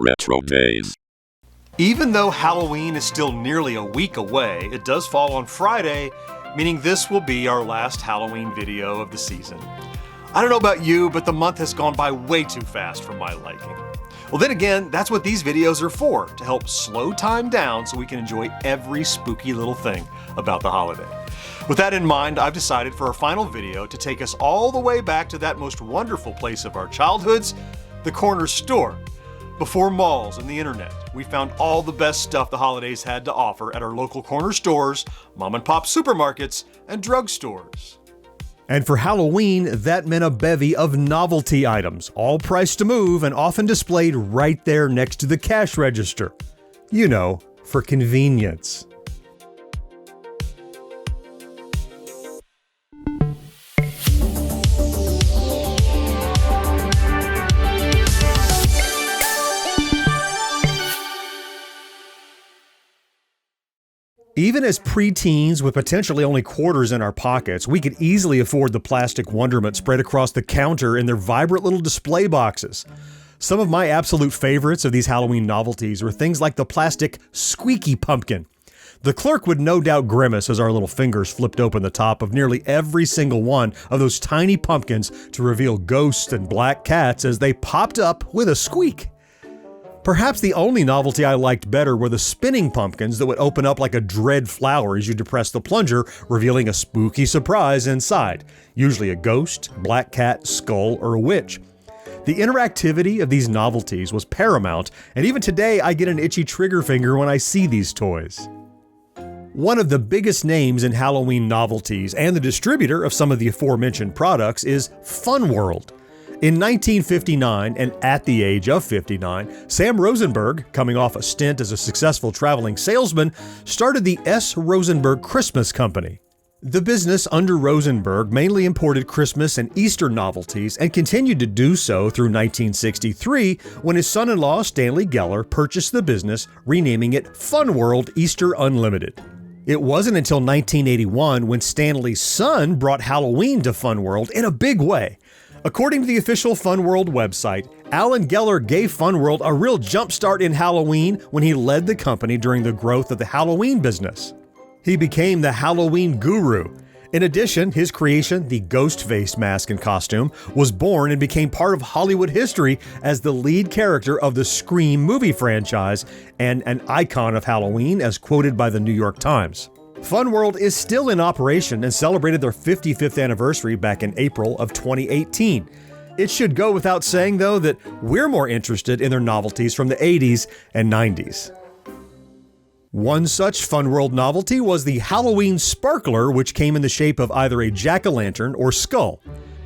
RetroDaze. Even though Halloween is still nearly a week away, it does fall on Friday, meaning this will be our last Halloween video of the season. I don't know about you, but the month has gone by way too fast for my liking. Well, then again, that's what these videos are for, to help slow time down so we can enjoy every spooky little thing about the holiday. With that in mind, I've decided for our final video to take us all the way back to that most wonderful place of our childhoods, the corner store. Before malls and the internet, we found all the best stuff the holidays had to offer at our local corner stores, mom and pop supermarkets, and drugstores. And for Halloween, that meant a bevy of novelty items, all priced to move and often displayed right there next to the cash register. You know, for convenience. Even as preteens with potentially only quarters in our pockets, we could easily afford the plastic wonderment spread across the counter in their vibrant little display boxes. Some of my absolute favorites of these Halloween novelties were things like the plastic squeaky pumpkin. The clerk would no doubt grimace as our little fingers flipped open the top of nearly every single one of those tiny pumpkins to reveal ghosts and black cats as they popped up with a squeak. Perhaps the only novelty I liked better were the spinning pumpkins that would open up like a dread flower as you depress the plunger, revealing a spooky surprise inside, usually a ghost, black cat, skull, or a witch. The interactivity of these novelties was paramount, and even today I get an itchy trigger finger when I see these toys. One of the biggest names in Halloween novelties and the distributor of some of the aforementioned products is Fun World. In 1959, and at the age of 59, Sam Rosenberg, coming off a stint as a successful traveling salesman, started the S. Rosenberg Christmas Company. The business under Rosenberg mainly imported Christmas and Easter novelties and continued to do so through 1963 when his son-in-law Stanley Geller purchased the business, renaming it Fun World Easter Unlimited. It wasn't until 1981 when Stanley's son brought Halloween to Fun World in a big way. According to the official Fun World website, Alan Geller gave Fun World a real jumpstart in Halloween when he led the company during the growth of the Halloween business. He became the Halloween guru. In addition, his creation, the ghost face mask and costume, was born and became part of Hollywood history as the lead character of the Scream movie franchise and an icon of Halloween as quoted by the New York Times. Fun World is still in operation and celebrated their 55th anniversary back in April of 2018. It should go without saying, though, that we're more interested in their novelties from the 80s and 90s. One such Fun World novelty was the Halloween Sparkler, which came in the shape of either a jack-o'-lantern or skull.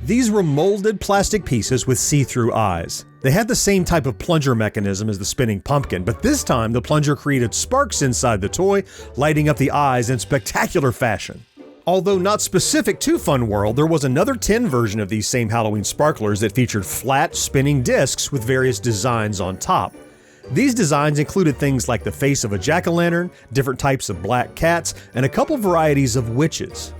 These were molded plastic pieces with see-through eyes. They had the same type of plunger mechanism as the spinning pumpkin, but this time the plunger created sparks inside the toy, lighting up the eyes in spectacular fashion. Although not specific to Fun World, there was another tin version of these same Halloween sparklers that featured flat, spinning discs with various designs on top. These designs included things like the face of a jack-o'-lantern, different types of black cats, and a couple varieties of witches.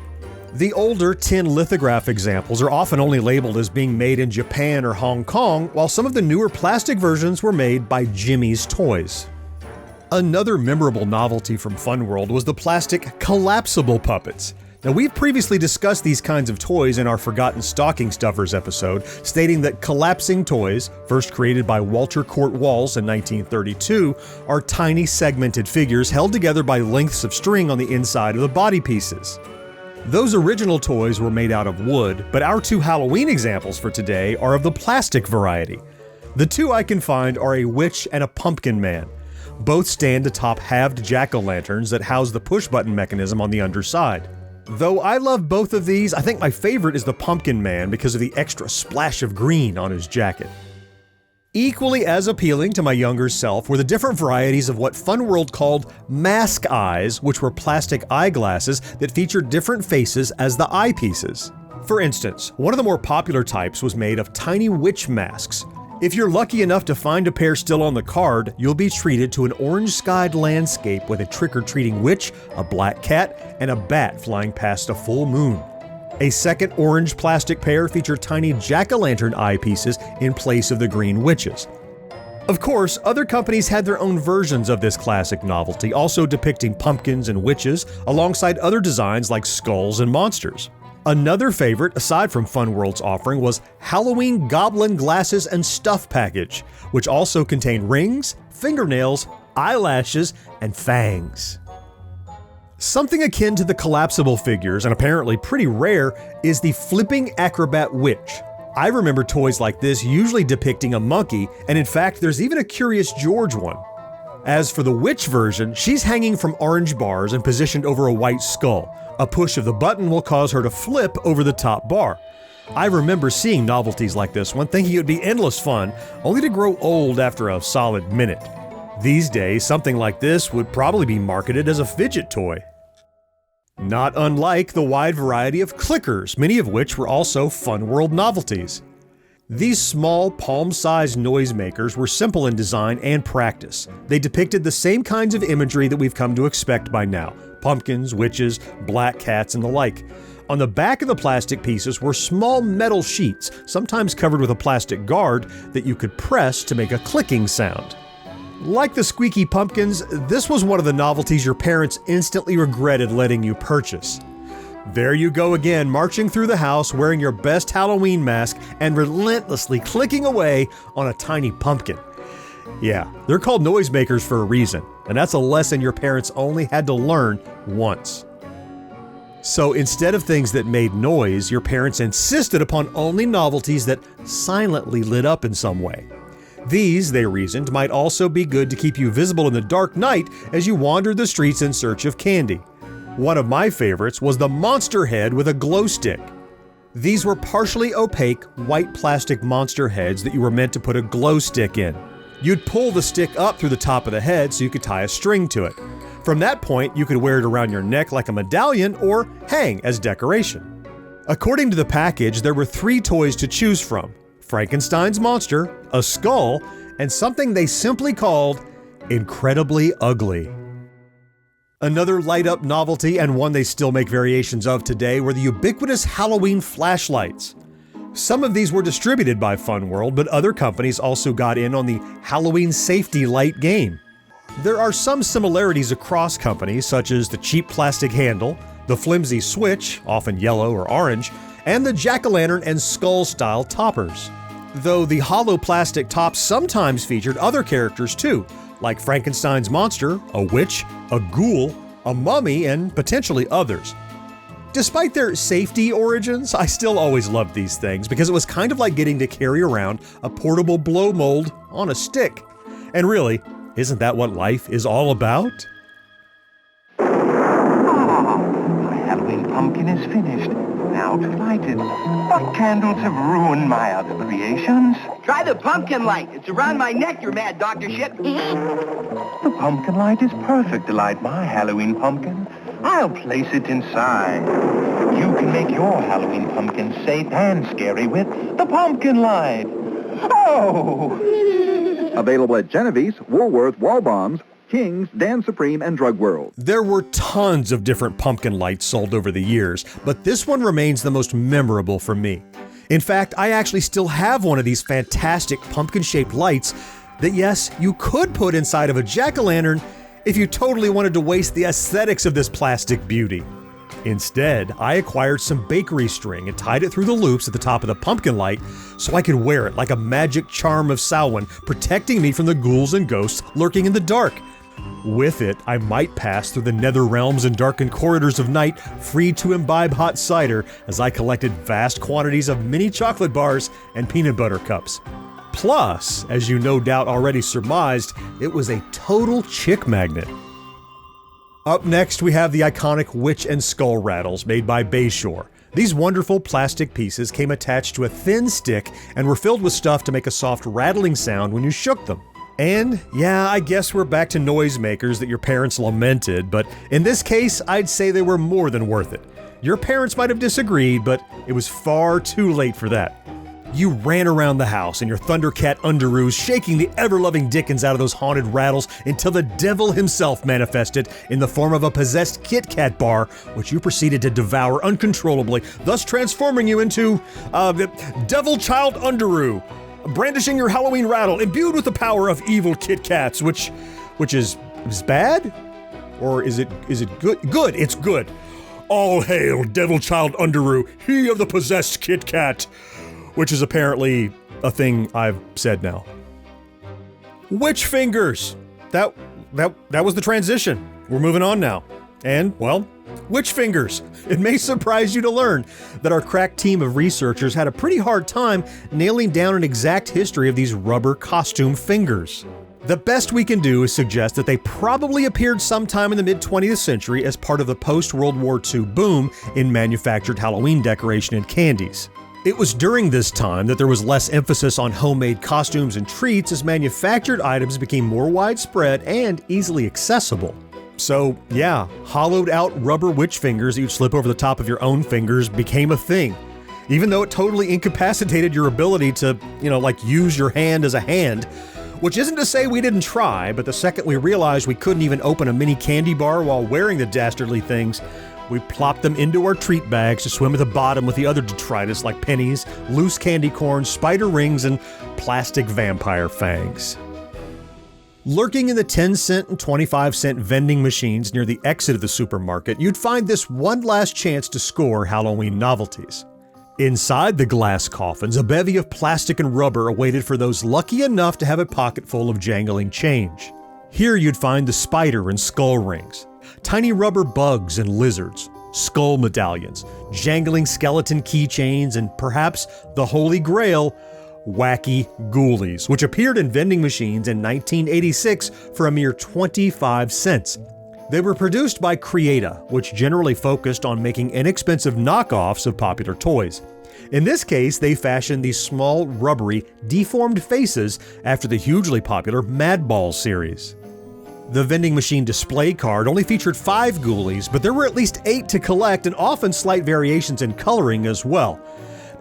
The older tin lithograph examples are often only labeled as being made in Japan or Hong Kong, while some of the newer plastic versions were made by Jimmy's Toys. Another memorable novelty from Fun World was the plastic collapsible puppets. Now, we've previously discussed these kinds of toys in our Forgotten Stocking Stuffers episode, stating that collapsing toys, first created by Walter Court Walls in 1932, are tiny segmented figures held together by lengths of string on the inside of the body pieces. Those original toys were made out of wood, but our two Halloween examples for today are of the plastic variety. The two I can find are a witch and a pumpkin man. Both stand atop halved jack-o'-lanterns that house the push-button mechanism on the underside. Though I love both of these, I think my favorite is the pumpkin man because of the extra splash of green on his jacket. Equally as appealing to my younger self were the different varieties of what Fun World called mask eyes, which were plastic eyeglasses that featured different faces as the eyepieces. For instance, one of the more popular types was made of tiny witch masks. If you're lucky enough to find a pair still on the card, you'll be treated to an orange-skied landscape with a trick-or-treating witch, a black cat, and a bat flying past a full moon. A second orange plastic pair featured tiny jack-o'-lantern eyepieces in place of the green witches. Of course, other companies had their own versions of this classic novelty, also depicting pumpkins and witches, alongside other designs like skulls and monsters. Another favorite, aside from Fun World's offering, was Halloween Goblin Glasses and Stuff Package, which also contained rings, fingernails, eyelashes, and fangs. Something akin to the collapsible figures, and apparently pretty rare, is the Flipping Acrobat Witch. I remember toys like this usually depicting a monkey, and in fact there's even a Curious George one. As for the witch version, she's hanging from orange bars and positioned over a white skull. A push of the button will cause her to flip over the top bar. I remember seeing novelties like this one, thinking it would be endless fun, only to grow old after a solid minute. These days, something like this would probably be marketed as a fidget toy. Not unlike the wide variety of clickers, many of which were also Fun World novelties. These small, palm-sized noisemakers were simple in design and practice. They depicted the same kinds of imagery that we've come to expect by now: pumpkins, witches, black cats, and the like. On the back of the plastic pieces were small metal sheets, sometimes covered with a plastic guard, that you could press to make a clicking sound. Like the squeaky pumpkins, this was one of the novelties your parents instantly regretted letting you purchase. There you go again, marching through the house wearing your best Halloween mask and relentlessly clicking away on a tiny pumpkin. Yeah, they're called noisemakers for a reason, and that's a lesson your parents only had to learn once. So instead of things that made noise, your parents insisted upon only novelties that silently lit up in some way. These, they reasoned, might also be good to keep you visible in the dark night as you wandered the streets in search of candy. One of my favorites was the monster head with a glow stick. These were partially opaque, white plastic monster heads that you were meant to put a glow stick in. You'd pull the stick up through the top of the head so you could tie a string to it. From that point, you could wear it around your neck like a medallion or hang as decoration. According to the package, there were 3 toys to choose from: Frankenstein's monster, a skull, and something they simply called Incredibly Ugly. Another light-up novelty, and one they still make variations of today, were the ubiquitous Halloween flashlights. Some of these were distributed by Fun World, but other companies also got in on the Halloween safety light game. There are some similarities across companies, such as the cheap plastic handle, the flimsy switch, often yellow or orange, and the jack-o'-lantern and skull-style toppers. Though the hollow plastic tops sometimes featured other characters too, like Frankenstein's monster, a witch, a ghoul, a mummy, and potentially others. Despite their safety origins, I still always loved these things because it was kind of like getting to carry around a portable blow mold on a stick. And really, isn't that what life is all about? My Halloween pumpkin is finished. Now to light it. What candles have ruined my other creations? Try the pumpkin light. It's around my neck, you mad Dr. Ship. The pumpkin light is perfect to light my Halloween pumpkin. I'll place it inside. You can make your Halloween pumpkin safe and scary with the pumpkin light. Oh! Available at Genevieve's, Woolworth, Waldbaum's, King's, Dan Supreme, and Drug World. There were tons of different pumpkin lights sold over the years, but this one remains the most memorable for me. In fact, I actually still have one of these fantastic pumpkin-shaped lights that, yes, you could put inside of a jack-o'-lantern if you totally wanted to waste the aesthetics of this plastic beauty. Instead, I acquired some bakery string and tied it through the loops at the top of the pumpkin light so I could wear it like a magic charm of Samhain, protecting me from the ghouls and ghosts lurking in the dark. With it, I might pass through the nether realms and darkened corridors of night, free to imbibe hot cider as I collected vast quantities of mini chocolate bars and peanut butter cups. Plus, as you no doubt already surmised, it was a total chick magnet. Up next, we have the iconic witch and skull rattles made by Bayshore. These wonderful plastic pieces came attached to a thin stick and were filled with stuff to make a soft rattling sound when you shook them. And yeah, I guess we're back to noisemakers that your parents lamented, but in this case, I'd say they were more than worth it. Your parents might have disagreed, but it was far too late for that. You ran around the house in your Thundercat underoos, shaking the ever-loving dickens out of those haunted rattles until the devil himself manifested in the form of a possessed Kit Kat bar, which you proceeded to devour uncontrollably, thus transforming you into Devil Child Underoo. brandishing your Halloween rattle, imbued with the power of evil Kit Kats, which is bad? Or is it good? Good, it's good. All hail, Devil Child Underoo, he of the possessed Kit Kat, which is apparently a thing I've said now. Witch fingers. That was the transition. We're moving on now. And, well, witch fingers. It may surprise you to learn that our crack team of researchers had a pretty hard time nailing down an exact history of these rubber costume fingers. The best we can do is suggest that they probably appeared sometime in the mid-20th century as part of the post-World War II boom in manufactured Halloween decoration and candies. It was during this time that there was less emphasis on homemade costumes and treats as manufactured items became more widespread and easily accessible. So yeah, hollowed out rubber witch fingers that you'd slip over the top of your own fingers became a thing. Even though it totally incapacitated your ability to, use your hand as a hand. Which isn't to say we didn't try, but the second we realized we couldn't even open a mini candy bar while wearing the dastardly things, we plopped them into our treat bags to swim at the bottom with the other detritus like pennies, loose candy corn, spider rings, and plastic vampire fangs. Lurking in the 10-cent and 25-cent vending machines near the exit of the supermarket, you'd find this one last chance to score Halloween novelties. Inside the glass coffins, a bevy of plastic and rubber awaited for those lucky enough to have a pocket full of jangling change. Here you'd find the spider and skull rings, tiny rubber bugs and lizards, skull medallions, jangling skeleton keychains, and perhaps the holy grail, wacky ghoulies, which appeared in vending machines in 1986 for a mere 25 cents. They were produced by Creata, which generally focused on making inexpensive knockoffs of popular toys. In this case, they fashioned these small, rubbery, deformed faces after the hugely popular Madball series. The vending machine display card only featured 5 ghoulies, but there were at least 8 to collect and often slight variations in coloring as well.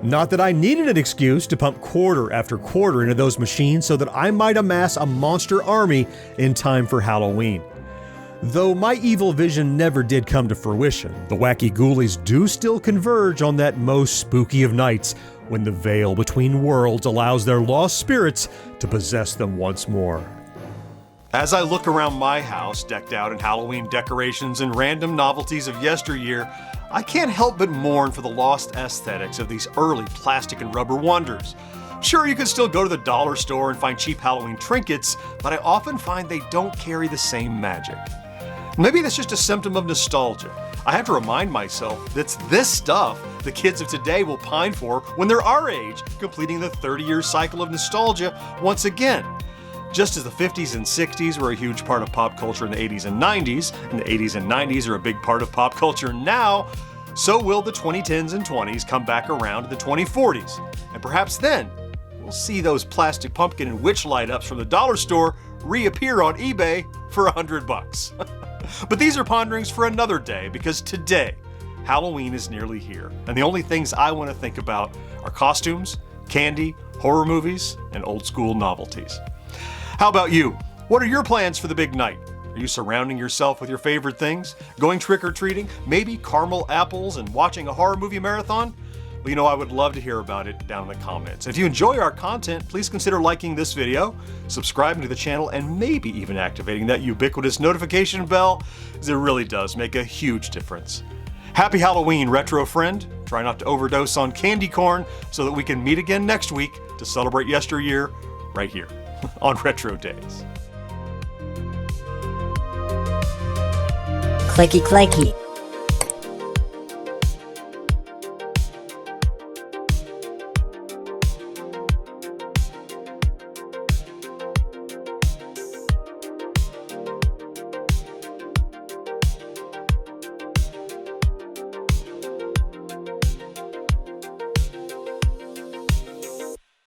Not that I needed an excuse to pump quarter after quarter into those machines so that I might amass a monster army in time for Halloween. Though my evil vision never did come to fruition, the wacky ghoulies do still converge on that most spooky of nights when the veil between worlds allows their lost spirits to possess them once more. As I look around my house, decked out in Halloween decorations and random novelties of yesteryear, I can't help but mourn for the lost aesthetics of these early plastic and rubber wonders. Sure, you can still go to the dollar store and find cheap Halloween trinkets, but I often find they don't carry the same magic. Maybe that's just a symptom of nostalgia. I have to remind myself that this stuff the kids of today will pine for when they're our age, completing the 30-year cycle of nostalgia once again. Just as the 50s and 60s were a huge part of pop culture in the 80s and 90s, and the 80s and 90s are a big part of pop culture now, so will the 2010s and 20s come back around in the 2040s. And perhaps then, we'll see those plastic pumpkin and witch light-ups from the dollar store reappear on eBay for $100. But these are ponderings for another day, because today, Halloween is nearly here, and the only things I want to think about are costumes, candy, horror movies, and old school novelties. How about you? What are your plans for the big night? Are you surrounding yourself with your favorite things? Going trick-or-treating? Maybe caramel apples and watching a horror movie marathon? Well, I would love to hear about it down in the comments. If you enjoy our content, please consider liking this video, subscribing to the channel, and maybe even activating that ubiquitous notification bell, as it really does make a huge difference. Happy Halloween, retro friend. Try not to overdose on candy corn so that we can meet again next week to celebrate yesteryear right here on RetroDaze. Clicky clicky.